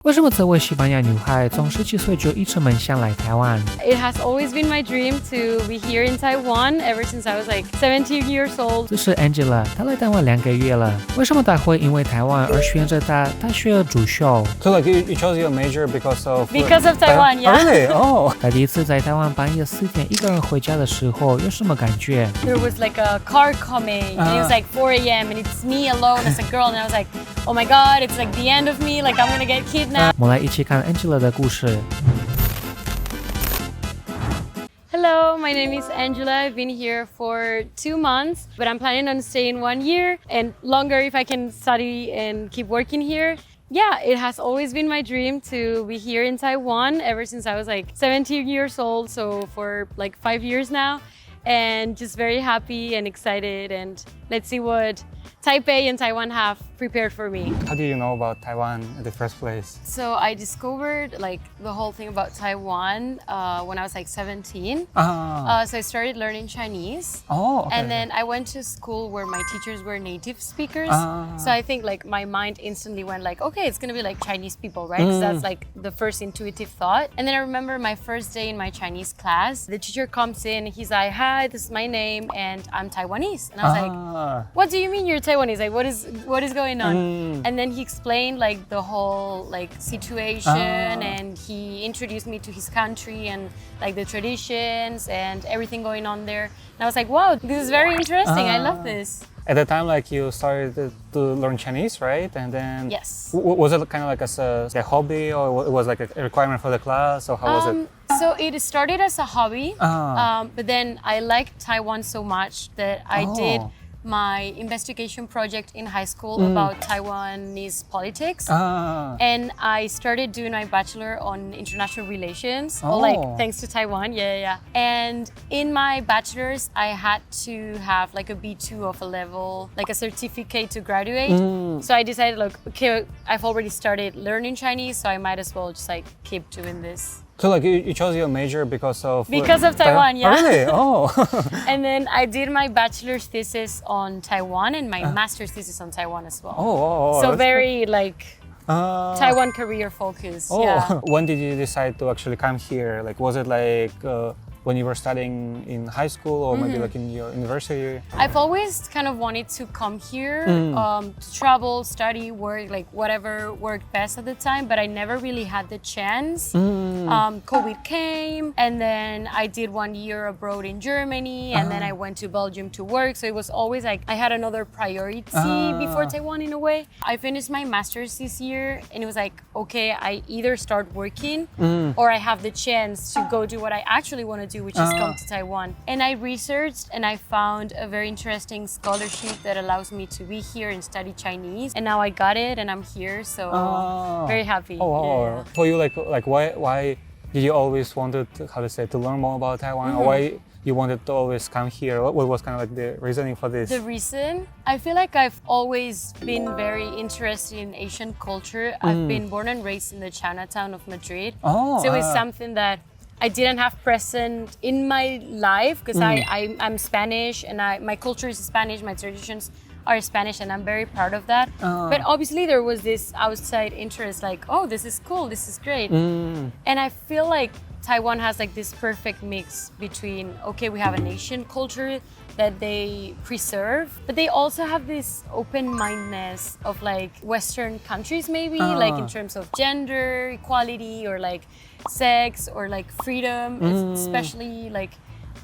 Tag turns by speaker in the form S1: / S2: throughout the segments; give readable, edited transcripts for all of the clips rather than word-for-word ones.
S1: 为什么这位西班牙女孩从17岁就一直梦想来台湾？
S2: It has always been my dream to be here in Taiwan ever since I was like 17 years old.
S1: 这是 Angela， 她来台湾2个月了。为什么她会因为台湾而选择她大学主修？
S3: So like you chose your major because of
S2: Taiwan, yeah.
S3: Oh, really? Oh.
S1: 她第一次在台湾半夜4点一个人回家的时候有什么感觉？
S2: There was like a car coming and it was like 4 a.m. and it's me alone as a girl and I was like, oh my god, it's like the end of me, like I'm gonna get kidnapped.
S1: 我们来一起看 Angela 的故事。
S2: Hello, my name is Angela. I've been here for 2 months, but I'm planning on staying 1 year and longer if I can study and keep working here. Yeah, it has always been my dream to be here in Taiwan ever since I was like 17 years old, so for like 5 years now. And just very happy and excited, and let's see what Taipei and Taiwan have prepared for me.
S3: How do you know about Taiwan in the first place?
S2: So I discovered like the whole thing about Taiwan when I was like 17. So I started learning Chinese.
S3: Oh, okay.
S2: And then I went to school where my teachers were native speakers. So I think like my mind instantly went like, okay, it's gonna be like Chinese people, right? Because that's like the first intuitive thought. And then I remember my first day in my Chinese class, the teacher comes in, he's like, hi, this is my name and I'm Taiwanese. And I was like, what do you mean you're Taiwanese? Like what is going on? And then he explained like the whole like situation and he introduced me to his country and like the traditions and everything going on there. And I was like, wow, this is very interesting. I love this.
S3: At the time, like you started to learn Chinese, right? And then
S2: Yes.
S3: Was it kind of like as a hobby, or it was like a requirement for the class, or how was it?
S2: So it started as a hobby, but then I liked Taiwan so much that I did my investigation project in high school about Taiwanese politics. And I started doing my bachelor on international relations, like thanks to Taiwan, yeah. And in my bachelor's, I had to have like a B2 of a level, like a certificate to graduate. So I decided like, okay, I've already started learning Chinese, so I might as well just like keep doing this.
S3: So like you chose your major because of
S2: Taiwan, yeah.
S3: Oh, really? Oh.
S2: And then I did my bachelor's thesis on Taiwan and my master's thesis on Taiwan as well. So very like Taiwan career focused. Yeah.
S3: When did you decide to actually come here? Like, was it like when you were studying in high school, or maybe like in your university?
S2: I've always kind of wanted to come here, to travel, study, work, like whatever worked best at the time, but I never really had the chance. COVID came, and then I did 1 year abroad in Germany, and then I went to Belgium to work. So it was always like I had another priority before Taiwan in a way. I finished my master's this year, and it was like, okay, I either start working or I have the chance to go do what I actually want to do, which is come to Taiwan. And I researched and I found a very interesting scholarship that allows me to be here and study Chinese. And now I got it and I'm here, so very happy. Yeah.
S3: For you, like why did you always wanted to learn more about Taiwan, or why you wanted to always come here? What was kind of like the reasoning for this?
S2: The reason? I feel like I've always been very interested in Asian culture. I've been born and raised in the Chinatown of Madrid. So it's something that I didn't have present in my life because I'm Spanish and my culture is Spanish, my traditions are Spanish, and I'm very proud of that. But obviously there was this outside interest like, oh, this is cool, this is great. And I feel like Taiwan has like this perfect mix between, okay, we have an Asian culture that they preserve, but they also have this open-mindedness of like Western countries maybe, like in terms of gender equality or like sex or like freedom, especially like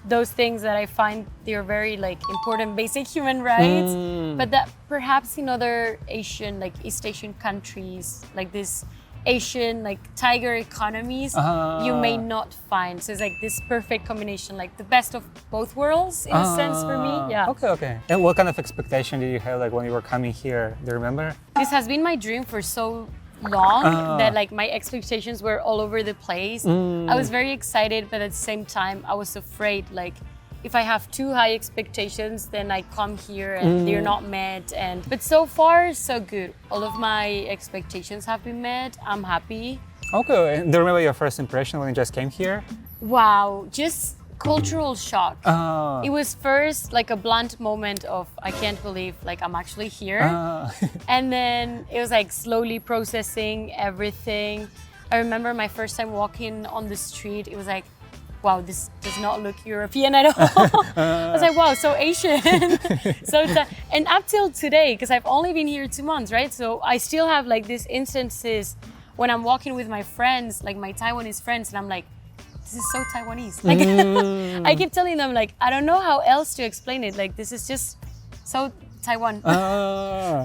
S2: those things that I find they're very like important basic human rights, but that perhaps in other Asian, like East Asian countries, like this Asian like tiger economies, you may not find. So it's like this perfect combination, like the best of both worlds in a sense for me. Yeah.
S3: Okay. And what kind of expectation did you have like when you were coming here? Do you remember?
S2: This has been my dream for so long that like my expectations were all over the place. I was very excited, but at the same time I was afraid like if I have too high expectations, then I come here and they're not met. But so far, so good. All of my expectations have been met. I'm happy.
S3: Okay. And do you remember your first impression when you just came here?
S2: Wow, just cultural shock. It was first like a blunt moment of I can't believe like I'm actually here. And then it was like slowly processing everything. I remember my first time walking on the street, it was like, wow, this does not look European at all. I was like, wow, so Asian. And up till today, because I've only been here 2 months, right? So I still have like these instances when I'm walking with my friends, like my Taiwanese friends, and I'm like, this is so Taiwanese. Like, I keep telling them, like, I don't know how else to explain it. Like, this is just so Taiwan.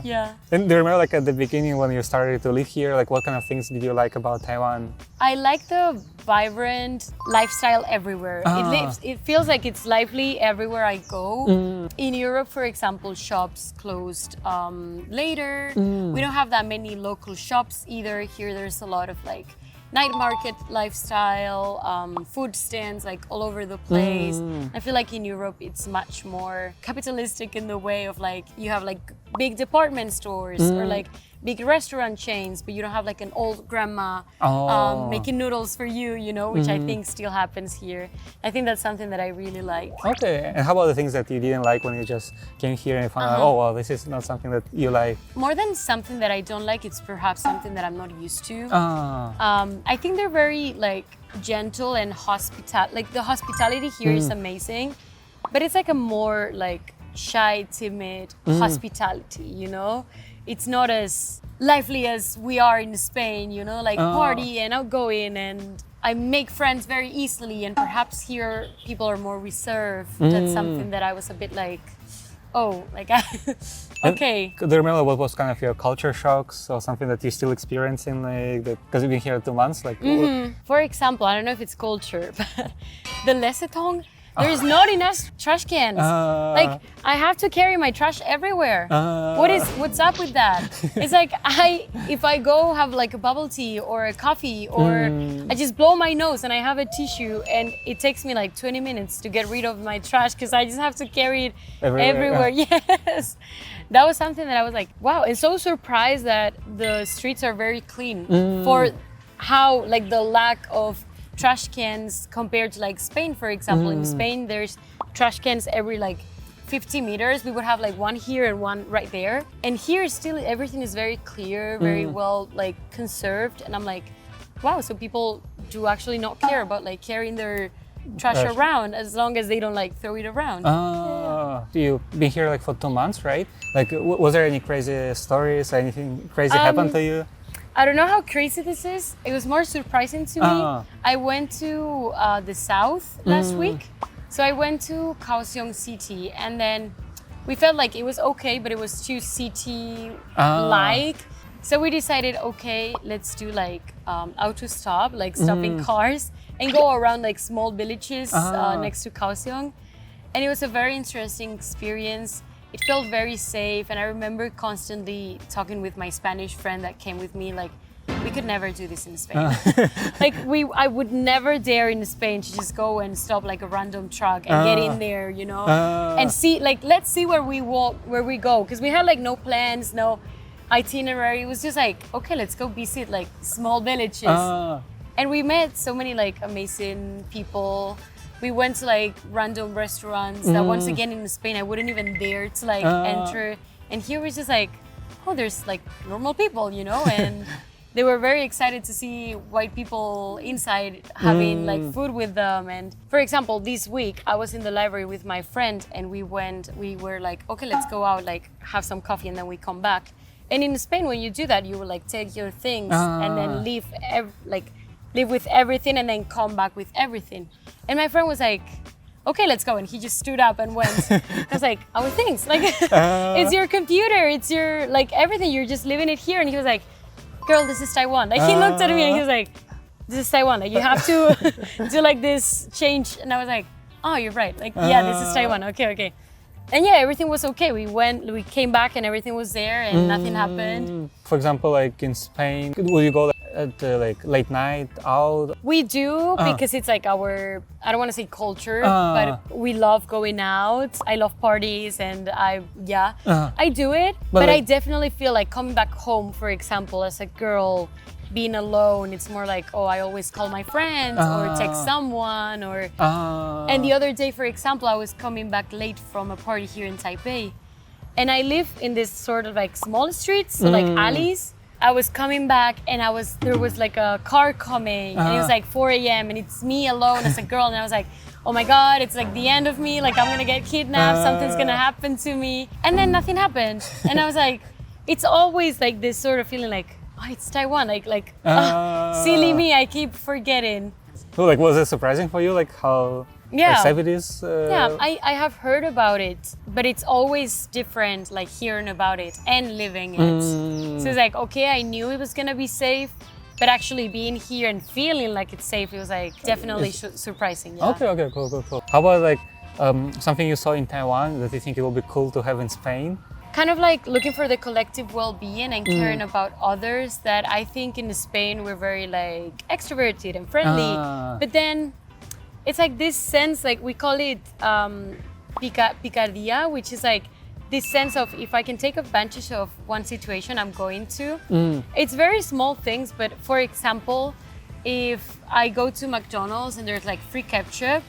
S2: Yeah.
S3: And do you remember, like, at the beginning when you started to live here, like, what kind of things did you like about Taiwan?
S2: I like the vibrant lifestyle everywhere. It feels like it's lively everywhere I go. In Europe, for example, shops closed later. We don't have that many local shops either. Here, there's a lot of like night market lifestyle, food stands like all over the place. I feel like in Europe it's much more capitalistic in the way of like you have like big department stores or like big restaurant chains, but you don't have like an old grandma making noodles for you, you know, which I think still happens here. I think that's something that I really like.
S3: Okay, and how about the things that you didn't like when you just came here and found out, oh, well, this is not something that you like?
S2: More than something that I don't like, it's perhaps something that I'm not used to. I think they're very like gentle and like the hospitality here is amazing, but it's like a more like shy, timid hospitality, you know? It's not as lively as we are in Spain, you know, like party and outgoing, and I make friends very easily, and perhaps here people are more reserved. That's something that I was a bit like, oh, like, okay.
S3: Do you remember what was kind of your culture shocks or something that you're still experiencing, like, because you've been here 2 months? Like,
S2: For example, I don't know if it's culture, but the lesetong, there's not enough trash cans. Like, I have to carry my trash everywhere. What's up with that? It's like if I go have like a bubble tea or a coffee or I just blow my nose and I have a tissue and it takes me like 20 minutes to get rid of my trash because I just have to carry it everywhere. Yes. That was something that I was like, wow, and so surprised that the streets are very clean for how like the lack of trash cans compared to like Spain, for example. In Spain, there's trash cans every like 50 meters. We would have like one here and one right there. And here still everything is very clear, very well like conserved. And I'm like, wow, so people do actually not care about like carrying their trash around as long as they don't like throw it around.
S3: You've been here like for 2 months, right? Like, was there any crazy stories? Anything crazy happened to you?
S2: I don't know how crazy this is. It was more surprising to me. I went to the south last week. So I went to Kaohsiung City, and then we felt like it was okay, but it was too city-like. So we decided, okay, let's do like auto stop, like stopping cars and go around like small villages next to Kaohsiung. And it was a very interesting experience. It felt very safe, and I remember constantly talking with my Spanish friend that came with me, like, we could never do this in Spain. Like, I would never dare in Spain to just go and stop like a random truck and get in there, you know, and see, like, let's see where we go, because we had like no plans, no itinerary. It was just like, okay, let's go visit like small villages, and we met so many like amazing people. We went to like random restaurants that once again in Spain I wouldn't even dare to like enter. And here we're just like, oh, there's like normal people, you know? And they were very excited to see white people inside having like food with them. And for example, this week I was in the library with my friend and we were like, okay, let's go out, like have some coffee and then we come back. And in Spain, when you do that, you will like take your things and then leave with everything and then come back with everything. And my friend was like, okay, let's go. And he just stood up and went. I was like, our things, like, it's your computer, it's your, like, everything. You're just leaving it here. And he was like, girl, this is Taiwan. Like, he looked at me and he was like, this is Taiwan. Like, you have to do like this change. And I was like, oh, you're right. Like, yeah, this is Taiwan. Okay. And yeah, everything was okay. We came back and everything was there and nothing happened.
S3: For example, like in Spain, will you go at like late night out?
S2: We do because it's like our, I don't want to say culture, but we love going out. I love parties and I do it. But like, I definitely feel like coming back home, for example, as a girl, being alone. It's more like, oh, I always call my friends or text someone or. And the other day, for example, I was coming back late from a party here in Taipei, and I live in this sort of like small streets, so like alleys. I was coming back and there was like a car coming and it was like 4 a.m. and it's me alone as a girl, and I was like, oh my God, it's like the end of me, like I'm gonna get kidnapped, something's gonna happen to me. And then nothing happened. And I was like, it's always like this sort of feeling like, oh, it's Taiwan, silly me, I keep forgetting.
S3: So, like, was it surprising for you, like how safe it is?
S2: Yeah, I have heard about it, but it's always different, like hearing about it and living it. So it's like, okay, I knew it was gonna be safe, but actually being here and feeling like it's safe, it was like definitely surprising. Yeah.
S3: Okay, cool. How about like something you saw in Taiwan that you think it would be cool to have in Spain?
S2: Kind of like looking for the collective well-being and caring about others, that I think in Spain we're very like extroverted and friendly, but then it's like this sense, like we call it picardia, which is like this sense of if I can take advantage of one situation, I'm going to. It's very small things, but for example, if I go to McDonald's and there's like free ketchup,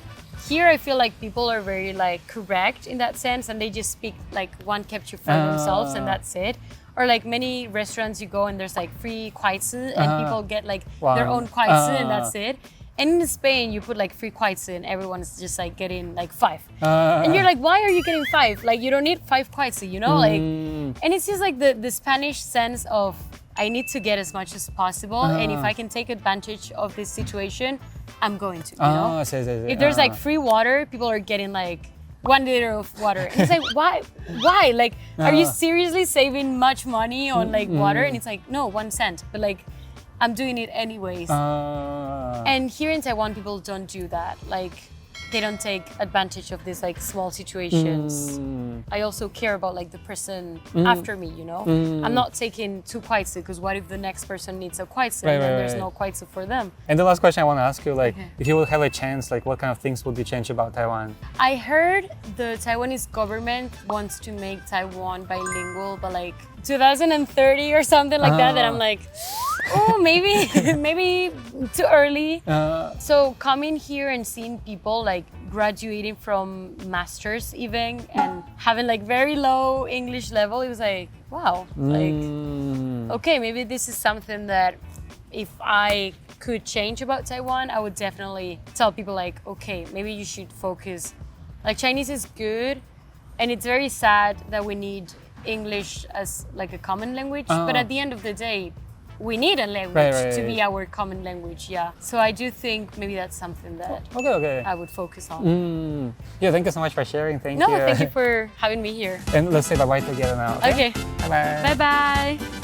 S2: here I feel like people are very like correct in that sense, and they just speak like one ketchup for themselves and that's it. Or like many restaurants you go and there's like free kuaizi and people get like their own kuaizi and that's it. And in Spain, you put like free kuaizi and everyone's just like getting like 5. And you're like, why are you getting 5? Like you don't need 5 kuaizi, you know? Like, and it's just like the Spanish sense of I need to get as much as possible, and if I can take advantage of this situation, I'm going to, you know? If there's like free water, people are getting like 1 liter of water. And it's like, why? Like, are you seriously saving much money on like water? And it's like, no, 1 cent. But like, I'm doing it anyways. And here in Taiwan, people don't do that. Like, they don't take advantage of these like small situations. I also care about like the person after me, you know? I'm not taking 2 kuaizi because what if the next person needs a kuaizi and then there's no kuaizi for them?
S3: And the last question I want to ask you, like, if you would have a chance, like, what kind of things would you change about Taiwan?
S2: I heard the Taiwanese government wants to make Taiwan bilingual by like 2030 or something like that. And I'm like, oh, maybe too early. So coming here and seeing people like graduating from masters even and having like very low English level, it was like, wow, like, okay, maybe this is something that if I could change about Taiwan, I would definitely tell people like, okay, maybe you should focus. Like Chinese is good, and it's very sad that we need English as like a common language, but at the end of the day, we need a language to be our common language, yeah. So I do think maybe that's something that I would focus on.
S3: Yeah, thank you so much for sharing. Thank you.
S2: No, thank you for having me here.
S3: And let's say bye-bye together now.
S2: Okay.
S3: Bye-bye.
S2: Bye-bye.